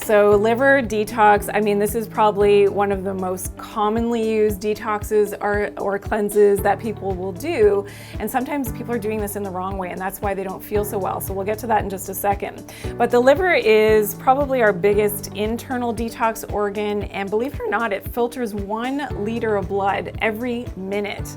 So liver detox, I mean, this is probably one of the most commonly used detoxes or cleanses that people will do. And sometimes people are doing this in the wrong way, and that's why they don't feel so well. So we'll get to that in just a second. But the liver is probably our biggest internal detox organ. And believe it or not, it filters 1 liter of blood every minute.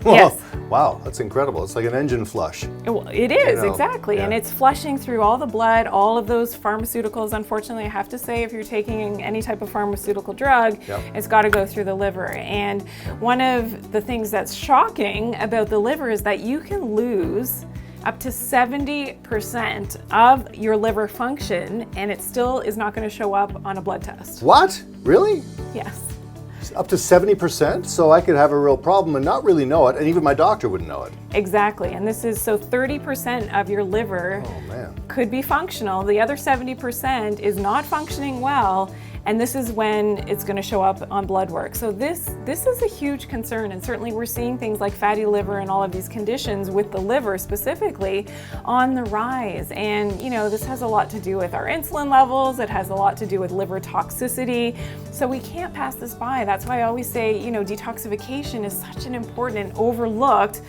Well, yes. Wow, that's incredible. It's like an engine flush. Well, it is, You know, exactly. yeah. And it's flushing through all the blood, all of those pharmaceuticals. Unfortunately, I have to say, if you're taking any type of pharmaceutical drug, Yep. it's got to go through the liver. And one of the things that's shocking about the liver is that you can lose up to 70% of your liver function, and it still is not going to show up on a blood test. What? Really? Yes. Up to 70%? So I could have a real problem and not really know it, and even my doctor wouldn't know it. Exactly. And this is so 30% of your liver Oh, man. could be functional. The other 70% is not functioning well, and this is when it's going to show up on blood work. So this is a huge concern, and certainly we're seeing things like fatty liver and all of these conditions with the liver specifically on the rise. And you know, this has a lot to do with our insulin levels. It has a lot to do with liver toxicity. So we can't pass this by. That's why I always say, you know, detoxification is such an important and overlooked,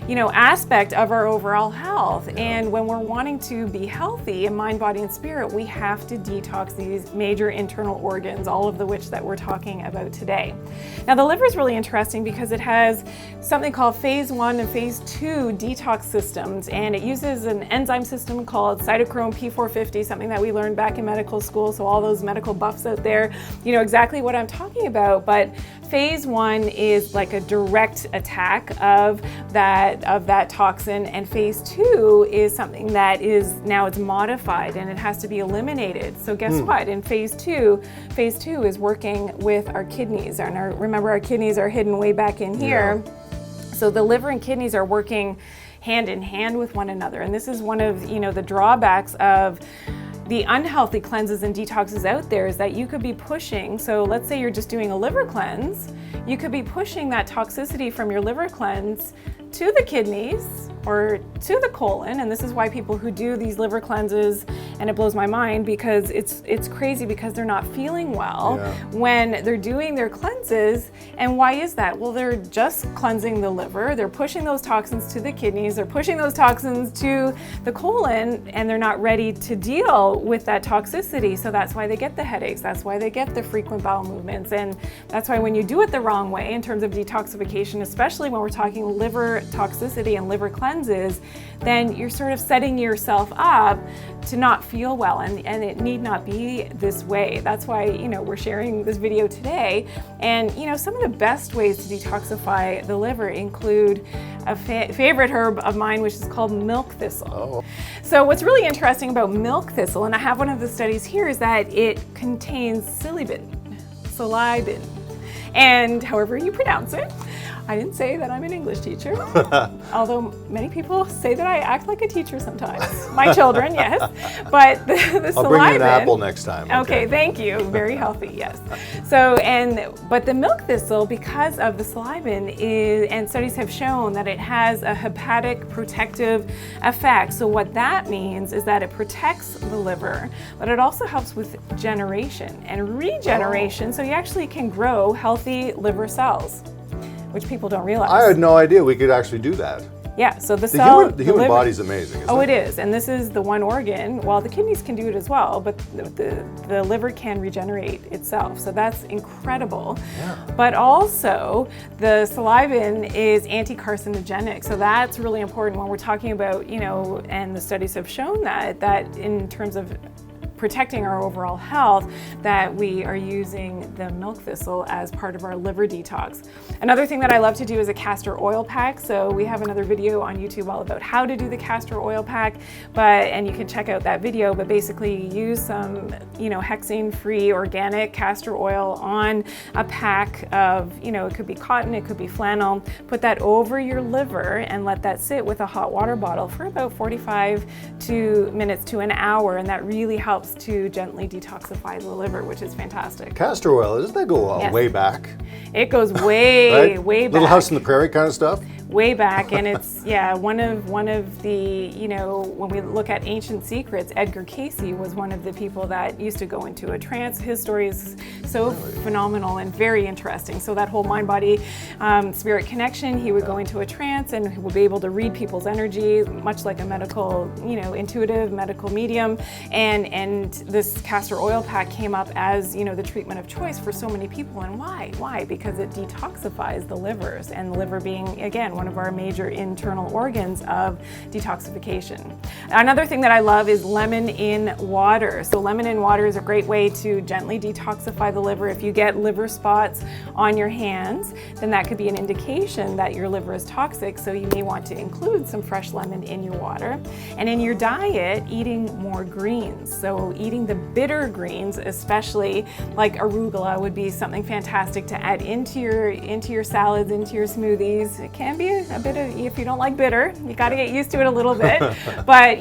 you know, aspect of our overall health. And when we're wanting to be healthy in mind, body, and spirit, we have to detox these major internal organs, all of the which that we're talking about today. Now, the liver is really interesting because it has something called phase 1 and phase 2 detox systems, and it uses an enzyme system called cytochrome P450, something that we learned back in medical school. So all those medical buffs out there, you know exactly what I'm talking about. But phase 1 is like a direct attack of that toxin, and phase 2 is something that is now it's modified and it has to be eliminated. So guess what? In phase 2 is working with our kidneys, and remember our kidneys are hidden way back in here. Yeah. So the liver and kidneys are working hand in hand with one another, and this is one of, you know, the drawbacks of the unhealthy cleanses and detoxes out there, is that you could be pushing, so let's say you're just doing a liver cleanse, you could be pushing that toxicity from your liver cleanse to the kidneys or to the colon. And this is why people who do these liver cleanses, and it blows my mind because it's crazy, because they're not feeling well when they're doing their cleanses. And why is that? Well, they're just cleansing the liver, they're pushing those toxins to the kidneys, they're pushing those toxins to the colon, and they're not ready to deal with that toxicity. So that's why they get the headaches, that's why they get the frequent bowel movements, and that's why when you do it the wrong way in terms of detoxification, especially when we're talking liver toxicity and liver cleanses, then you're sort of setting yourself up to not feel well, and it need not be this way. That's why, you know, we're sharing this video today. And you know, some of the best ways to detoxify the liver include a favorite herb of mine, which is called milk thistle. Oh. So what's really interesting about milk thistle, and I have one of the studies here, is that it contains psilocybin, and however you pronounce it. I didn't say that I'm an English teacher, although many people say that I act like a teacher sometimes. My children, yes, but the psilocybin. I'll bring you an apple next time. Okay, thank you. Very healthy, yes. So, but the milk thistle, because of the psilocybin, and studies have shown that it has a hepatic protective effect. So what that means is that it protects the liver, but it also helps with generation and regeneration. So you actually can grow healthy liver cells, which people don't realize. I had no idea we could actually do that. Yeah, so the human body's amazing, isn't it? Oh, it is, and this is the one organ. Well, the kidneys can do it as well, but the liver can regenerate itself, so that's incredible. Yeah. But also, the psilocybin is anti-carcinogenic, so that's really important when we're talking about, you know, and the studies have shown that in terms of protecting our overall health, that we are using the milk thistle as part of our liver detox. Another thing that I love to do is a castor oil pack. So we have another video on YouTube all about how to do the castor oil pack, and you can check out that video. But basically, you use some, you know, hexane-free organic castor oil on a pack of, you know, it could be cotton, it could be flannel. Put that over your liver and let that sit with a hot water bottle for about 45 minutes to an hour, and that really helps to gently detoxify the liver, which is fantastic. Castor oil, doesn't that go way back? It goes way, right? way back. Little House on the Prairie kind of stuff? way back, and it's one of the, when we look at ancient secrets, Edgar Cayce was one of the people that used to go into a trance. His story is so phenomenal and very interesting. So that whole mind body spirit connection, he would go into a trance and he would be able to read people's energy, much like a medical, intuitive medical medium, and this castor oil pack came up as the treatment of choice for so many people. And why? Because it detoxifies the livers, and the liver being, again, one of our major internal organs of detoxification. Another thing that I love is lemon in water. So lemon in water is a great way to gently detoxify the liver. If you get liver spots on your hands, then that could be an indication that your liver is toxic, so you may want to include some fresh lemon in your water. And in your diet, eating more greens. So eating the bitter greens, especially like arugula, would be something fantastic to add into your salads, into your smoothies. It can be a bit of, if you don't like bitter, you got to get used to it a little bit. But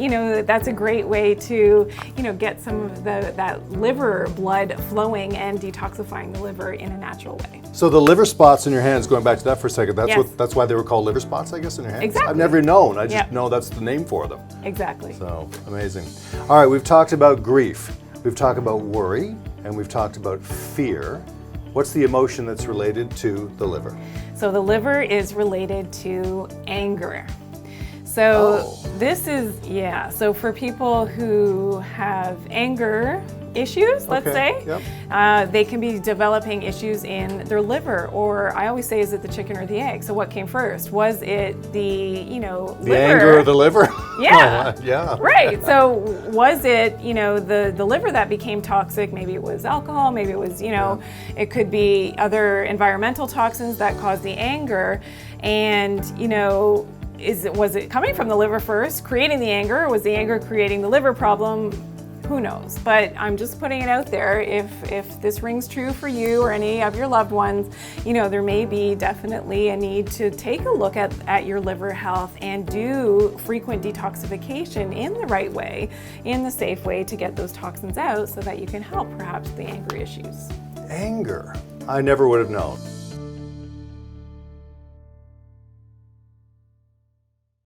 that's a great way to get some of that liver blood flowing and detoxifying the liver in a natural way. So the liver spots in your hands, going back to that for a second, Yes. that's why they were called liver spots, I guess, in your hands? Exactly. I've never known. I just know that's the name for them. Exactly. So amazing. All right, we've talked about grief, we've talked about worry, and we've talked about fear. What's the emotion that's related to the liver? So the liver is related to anger. So this is, so for people who have anger issues, let's say, they can be developing issues in their liver, or I always say, is it the chicken or the egg? So what came first? Was it the, liver? The anger or the liver? Yeah. Yeah. Right. So was it, the liver that became toxic? Maybe it was alcohol, maybe it was, it could be other environmental toxins that caused the anger. And, was it coming from the liver first, creating the anger, or was the anger creating the liver problem? Who knows? But I'm just putting it out there. If this rings true for you or any of your loved ones, there may be definitely a need to take a look at your liver health and do frequent detoxification in the right way, in the safe way, to get those toxins out so that you can help perhaps the anger issues. Anger. I never would have known.